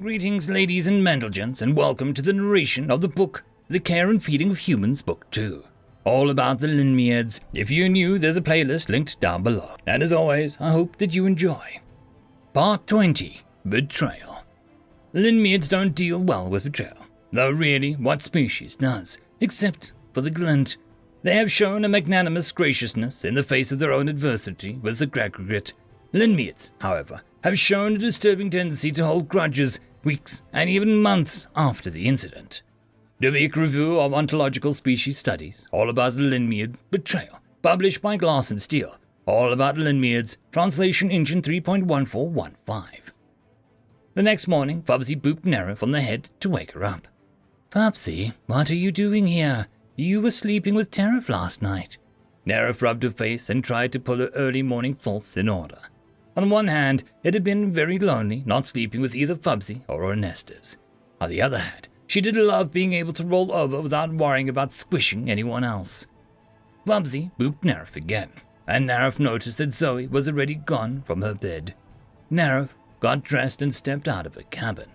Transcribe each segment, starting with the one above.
Greetings, ladies and gentlemen, and welcome to the narration of the book, The Care and Feeding of Humans, Book 2. All about the Lynaeids. If you're new, there's a playlist linked down below. And as always, I hope that you enjoy. Part 20, Betrayal. Lynaeids don't deal well with betrayal, though really, what species does, except for the glint. They have shown a magnanimous graciousness in the face of their own adversity with the Gregregate. Lynaeids, however, have shown a disturbing tendency to hold grudges weeks and even months after the incident. The week review of Ontological Species Studies, all about the Lynaeid Betrayal, published by Glass and Steel, all about Lynaeids, translation engine 3.1415. The next morning, Fubsy booped Nerif on the head to wake her up. Fubsy, what are you doing here? You were sleeping with Terif last night. Nerif rubbed her face and tried to pull her early morning thoughts in order. On one hand, it had been very lonely not sleeping with either Fubsy or her nesters. On the other hand, she did love being able to roll over without worrying about squishing anyone else. Fubsy booped Nerif again, and Nerif noticed that Zoe was already gone from her bed. Nerif got dressed and stepped out of her cabin.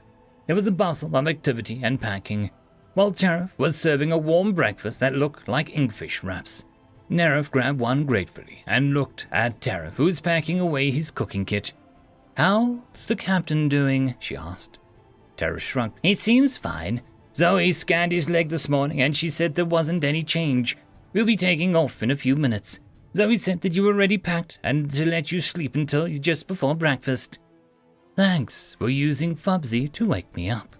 There was a bustle of activity and packing, while Terif was serving a warm breakfast that looked like inkfish wraps. Nerif grabbed one gratefully and looked at Terif, who was packing away his cooking kit. How's the captain doing? She asked. Terif shrugged. He seems fine. Zoe scanned his leg this morning and she said there wasn't any change. We'll be taking off in a few minutes. Zoe said that you were already packed and to let you sleep until just before breakfast. Thanks for using Fubsy to wake me up,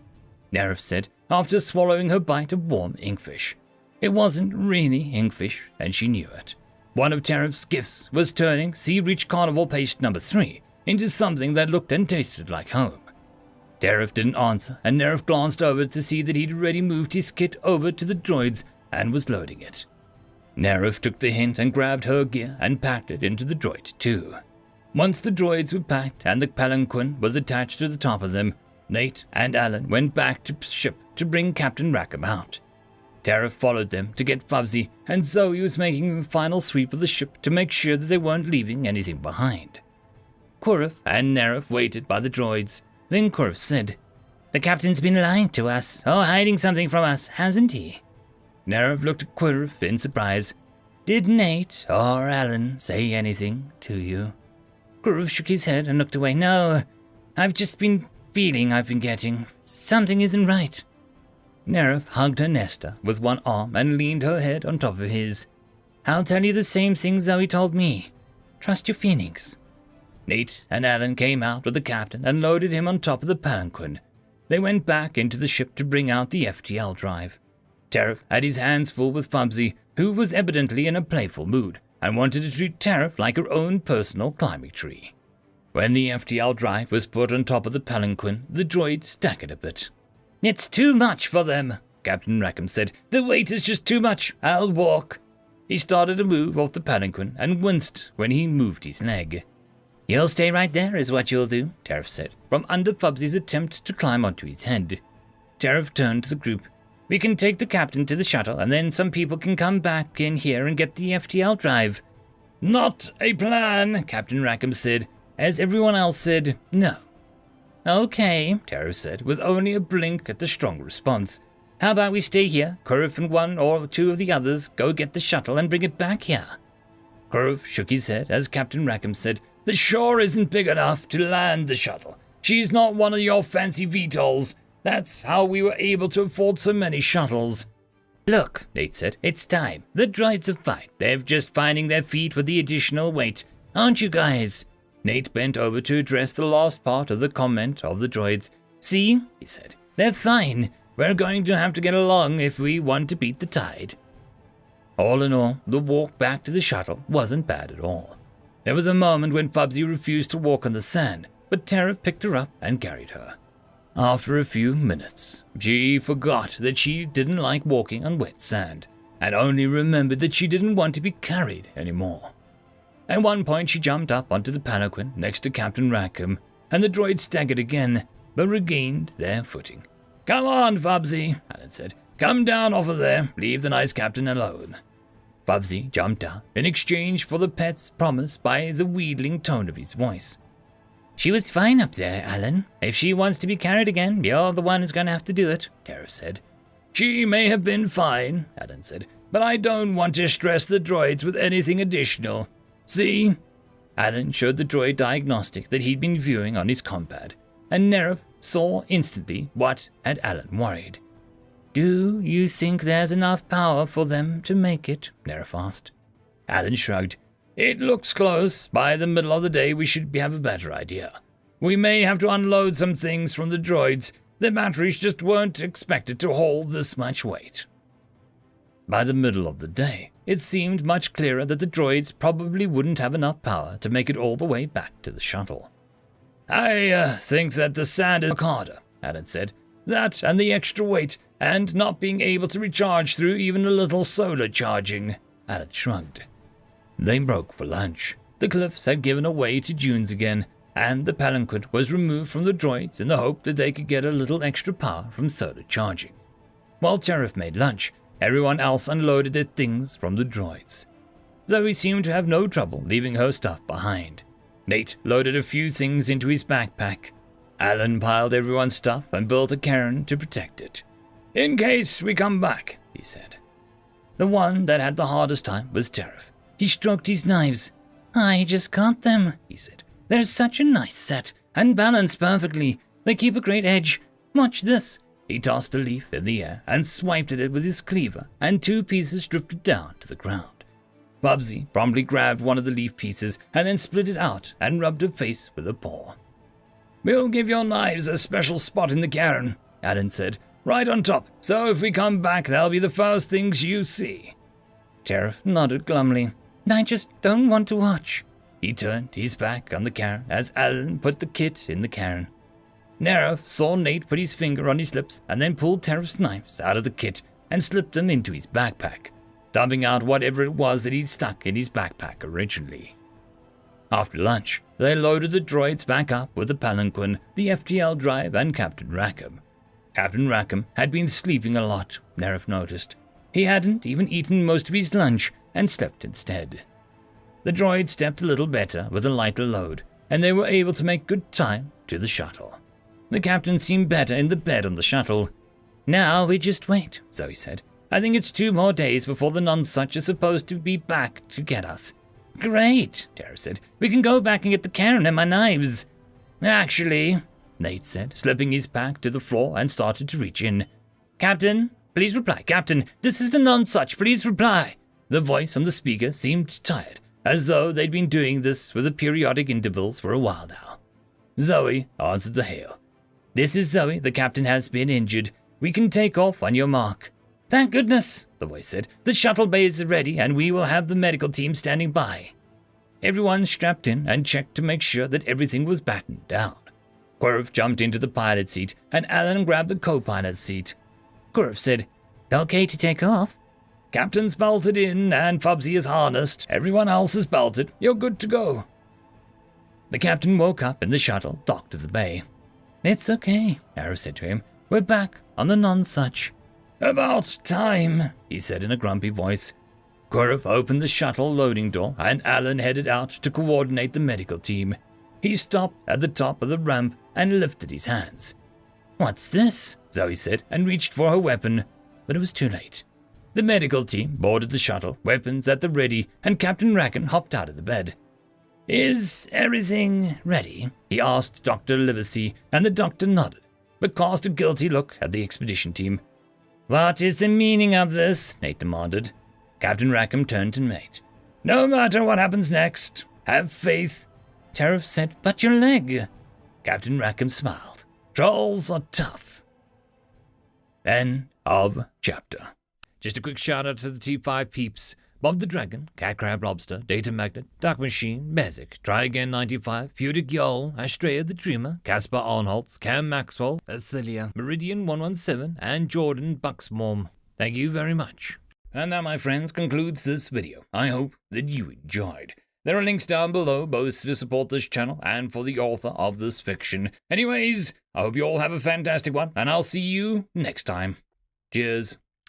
Nerif said after swallowing her bite of warm inkfish. It wasn't really inkfish, and she knew it. One of Terif's gifts was turning Sea Reach Carnival Paste number 3 into something that looked and tasted like home. Terif didn't answer, and Nerif glanced over to see that he'd already moved his kit over to the droids and was loading it. Nerif took the hint and grabbed her gear and packed it into the droid too. Once the droids were packed and the palanquin was attached to the top of them, Nate and Alan went back to ship to bring Captain Rackham out. Terif followed them to get Fubsy, and Zoe was making a final sweep of the ship to make sure that they weren't leaving anything behind. Kurif and Nerif waited by the droids. Then Kurif said, The captain's been lying to us, or hiding something from us, hasn't he? Nerif looked at Kurif in surprise. Did Nate or Alan say anything to you? Kurif shook his head and looked away. No, I've just been feeling I've been getting. Something isn't right. Nerif hugged her nester with one arm and leaned her head on top of his. I'll tell you the same thing Zoe told me. Trust your feelings. Nate and Alan came out with the captain and loaded him on top of the palanquin. They went back into the ship to bring out the FTL drive. Terif had his hands full with Fubsy, who was evidently in a playful mood and wanted to treat Terif like her own personal climbing tree. When the FTL drive was put on top of the palanquin, the droid staggered a bit. It's too much for them, Captain Rackham said. The weight is just too much. I'll walk. He started to move off the palanquin and winced when he moved his leg. You'll stay right there is what you'll do, Terif said, from under Fubsy's attempt to climb onto his head. Terif turned to the group. We can take the captain to the shuttle and then some people can come back in here and get the FTL drive. Not a plan, Captain Rackham said, as everyone else said no. Okay, Terif said, with only a blink at the strong response. How about we stay here? Kurif and one or two of the others go get the shuttle and bring it back here. Kurif shook his head as Captain Rackham said, The shore isn't big enough to land the shuttle. She's not one of your fancy VTOLs. That's how we were able to afford so many shuttles. Look, Nate said, it's time. The droids are fine. They're just finding their feet with the additional weight. Aren't you guys? Nate bent over to address the last part of the comment of the droids. See, he said, they're fine. We're going to have to get along if we want to beat the tide. All in all, the walk back to the shuttle wasn't bad at all. There was a moment when Fubsy refused to walk on the sand, but Terif picked her up and carried her. After a few minutes, she forgot that she didn't like walking on wet sand, and only remembered that she didn't want to be carried anymore. At one point, she jumped up onto the palanquin next to Captain Rackham, and the droids staggered again, but regained their footing. Come on, Fubsy, Alan said. Come down off of there. Leave the nice captain alone. Fubsy jumped out in exchange for the pet's promise by the wheedling tone of his voice. She was fine up there, Alan. If she wants to be carried again, you're the one who's going to have to do it, Tariff said. She may have been fine, Alan said, but I don't want to stress the droids with anything additional. See? Alan showed the droid diagnostic that he'd been viewing on his compad, and Nerif saw instantly what had Alan worried. Do you think there's enough power for them to make it? Nerif asked. Alan shrugged. It looks close. By the middle of the day, we should have a better idea. We may have to unload some things from the droids. The batteries just weren't expected to hold this much weight. By the middle of the day, it seemed much clearer that the droids probably wouldn't have enough power to make it all the way back to the shuttle. I think that the sand is harder, Alan said. That and the extra weight, and not being able to recharge through even a little solar charging. Alan shrugged. They broke for lunch. The cliffs had given way to dunes again, and the palanquin was removed from the droids in the hope that they could get a little extra power from solar charging. While Tariff made lunch, everyone else unloaded their things from the droids. Zoe seemed to have no trouble leaving her stuff behind. Nate loaded a few things into his backpack. Alan piled everyone's stuff and built a cairn to protect it. In case we come back, he said. The one that had the hardest time was Tariff. He stroked his knives. I just got them, he said. They're such a nice set, and balanced perfectly. They keep a great edge. Watch this. He tossed a leaf in the air and swiped at it with his cleaver, and 2 pieces drifted down to the ground. Bubsy promptly grabbed one of the leaf pieces and then split it out and rubbed her face with a paw. We'll give your knives a special spot in the cairn, Alan said. Right on top, so if we come back, they'll be the first things you see. Tariff nodded glumly. I just don't want to watch. He turned his back on the cairn as Alan put the kit in the cairn. Nerif saw Nate put his finger on his lips and then pulled Tariff's knives out of the kit and slipped them into his backpack, dumping out whatever it was that he'd stuck in his backpack originally. After lunch, they loaded the droids back up with the palanquin, the FTL drive, and Captain Rackham. Captain Rackham had been sleeping a lot, Nerif noticed. He hadn't even eaten most of his lunch and slept instead. The droid stepped a little better with a lighter load, and they were able to make good time to the shuttle. The captain seemed better in the bed on the shuttle. Now we just wait, Zoe said. I think it's 2 more days before the nonsuch is supposed to be back to get us. Great, Tara said. We can go back and get the cairn and my knives. Actually, Nate said, slipping his pack to the floor and started to reach in. Captain, please reply. Captain, this is the nonsuch. Please reply. The voice on the speaker seemed tired, as though they'd been doing this with the periodic intervals for a while now. Zoe answered the hail. This is Zoe. The captain has been injured. We can take off on your mark. Thank goodness, the voice said. The shuttle bay is ready, and we will have the medical team standing by. Everyone strapped in and checked to make sure that everything was battened down. Quirf jumped into the pilot seat, and Alan grabbed the co-pilot seat. Quirf said, Okay to take off? Captain's belted in, and Fubsy is harnessed. Everyone else is belted. You're good to go. The captain woke up in the shuttle, docked to the bay. It's okay, Arrow said to him. We're back on the nonsuch. About time, he said in a grumpy voice. Quirf opened the shuttle loading door, and Alan headed out to coordinate the medical team. He stopped at the top of the ramp and lifted his hands. What's this? Zoe said, and reached for her weapon, but it was too late. The medical team boarded the shuttle, weapons at the ready, and Captain Raccoon hopped out of the bed. Is everything ready? He asked Dr. Livesey, and the doctor nodded, but cast a guilty look at the expedition team. What is the meaning of this? Nate demanded. Captain Rackham turned to Nate. No matter what happens next, have faith. Tariff said, but your leg. Captain Rackham smiled. Trolls are tough. End of chapter. Just a quick shout out to the T5 peeps. Bob the Dragon, Cat Crab Lobster, Data Magnet, Dark Machine, Bezic, Try Again 95, Pudic Yol, Astrea the Dreamer, Casper Arnholtz, Cam Maxwell, Ithilia, Meridian 117, and Jordan Bucksmorm. Thank you very much. And that, my friends, concludes this video. I hope that you enjoyed. There are links down below, both to support this channel and for the author of this fiction. Anyways, I hope you all have a fantastic one, and I'll see you next time. Cheers.